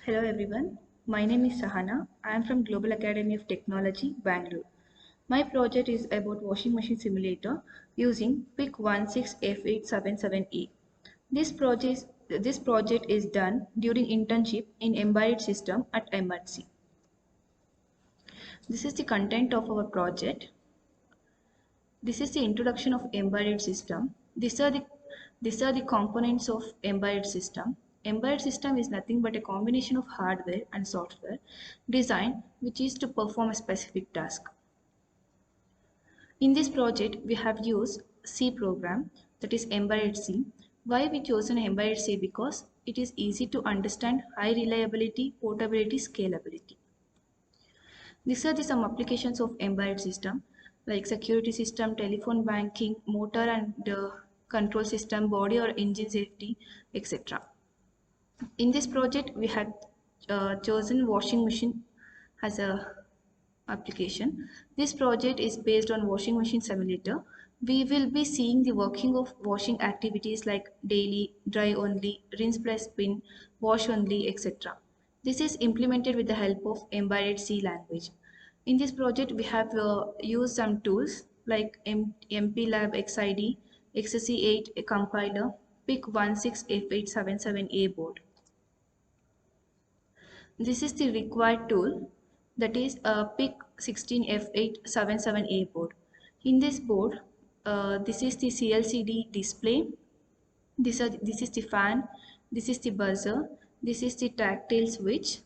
Hello everyone, my name is Sahana. I am from Global Academy of Technology, Bangalore. My project is about washing machine simulator using PIC16F877A. This project is done during internship in embedded system at MRC. This is the content of our project. This is the introduction of embedded system. These are the components of embedded system. Embedded system is nothing but a combination of hardware and software designed which is to perform a specific task. In this project, we have used C program, that is embedded C. Why we chosen embedded C? Because it is easy to understand, high reliability, portability, scalability. These are some applications of embedded system like security system, telephone banking, motor and control system, body or engine safety, etc. In this project, we had chosen washing machine as a application. This project is based on washing machine simulator. We will be seeing the working of washing activities like daily, dry only, rinse plus spin, wash only, etc. This is implemented with the help of embedded C language. In this project, we have used some tools like MPLAB XID, XC8 compiler, PIC16F877A board. This is the required tool, that is a PIC16F877A board. In this board, this is the CLCD display, this is the fan, this is the buzzer, this is the tactile switch,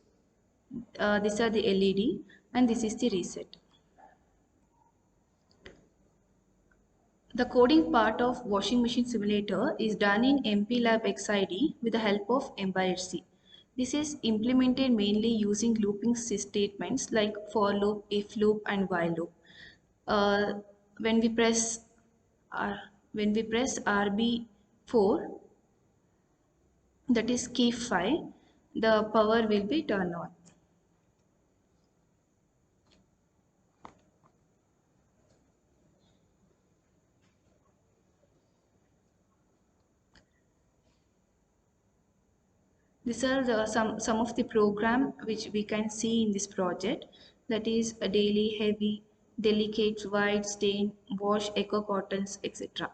these are the LED, and this is the reset. The coding part of washing machine simulator is done in MPLAB XID with the help of embedded C. This is implemented mainly using looping statements like for loop, if loop, and while loop. Uh, when we press RB4, that is key 5, the power will be turned on. These are some of the program which we can see in this project, that is a daily, heavy, delicate, wide, stain, wash, eco cottons, etc.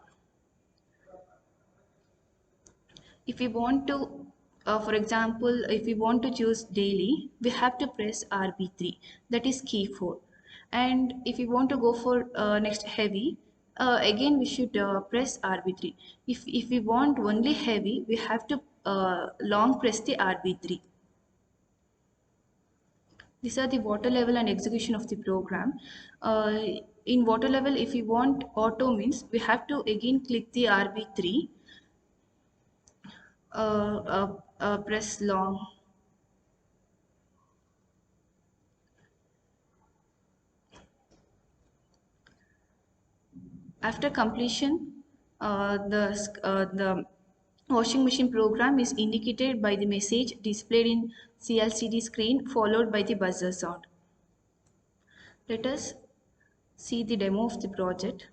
If we want to, for example, if we want to choose daily, we have to press RB3, that is key 4. And if we want to go for next heavy, again we should press RB3. If we want only heavy, we have to long press the RB3. These are the water level and execution of the program. In water level, if we want auto means we have to again click the RB3, press long. After completion, the washing machine program is indicated by the message displayed in CLCD screen followed by the buzzer sound. Let us see the demo of the project.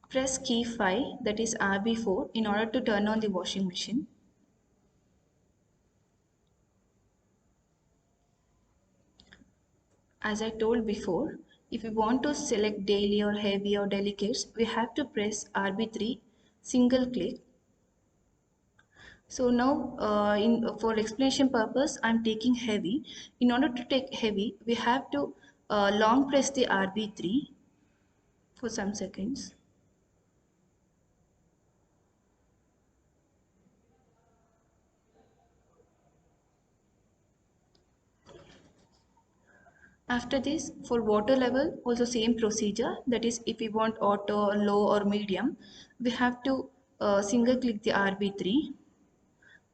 Press key 5, that is RB4, in order to turn on the washing machine. As I told before, if we want to select daily or heavy or delicates, we have to press RB3, single click. So now for explanation purpose, I'm taking heavy. In order to take heavy, we have to long press the RB3 for some seconds. After this, for water level, also same procedure. That is, if we want auto, low or medium, we have to single click the RB3.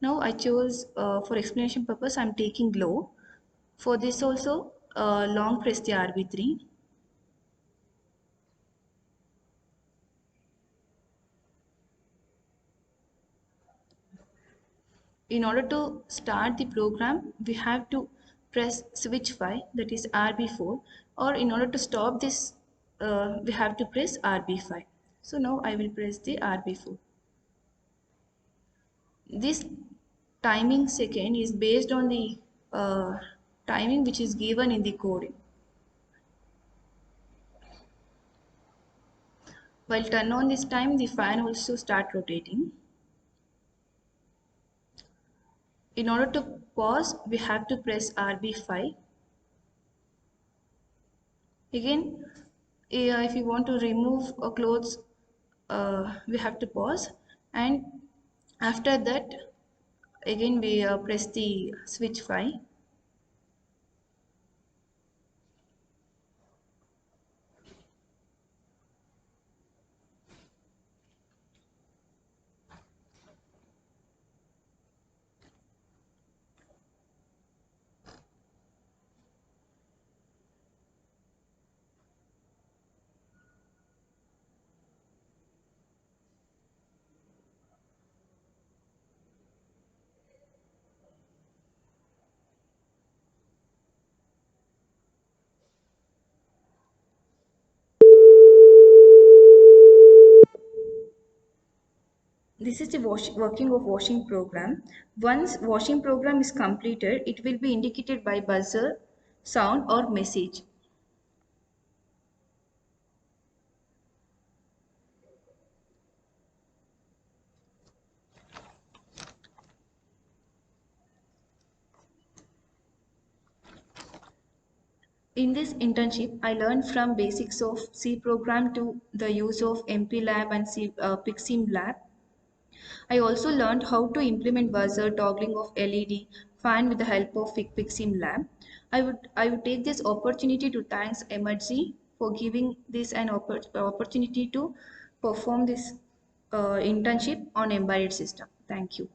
Now I chose for explanation purpose I'm taking low. For this also long press the RB3. In order to start the program, we have to press switch 5, that is RB4, or in order to stop this, we have to press RB5. So now I will press the RB4. This timing second is based on the timing which is given in the code. While turn on this time, the fan also start rotating. In order to pause, we have to press RB5. Again, if you want to remove clothes, we have to pause, and after that again we press the switch 5. This is the working of washing program. Once washing program is completed, it will be indicated by buzzer, sound or message. In this internship, I learned from basics of C program to the use of MP Lab and Pixim Lab. I also learned how to implement buzzer toggling of LED fan with the help of Pixim Lab. I would take this opportunity to thank Emergy for giving this an opportunity to perform this internship on embedded system. Thank you.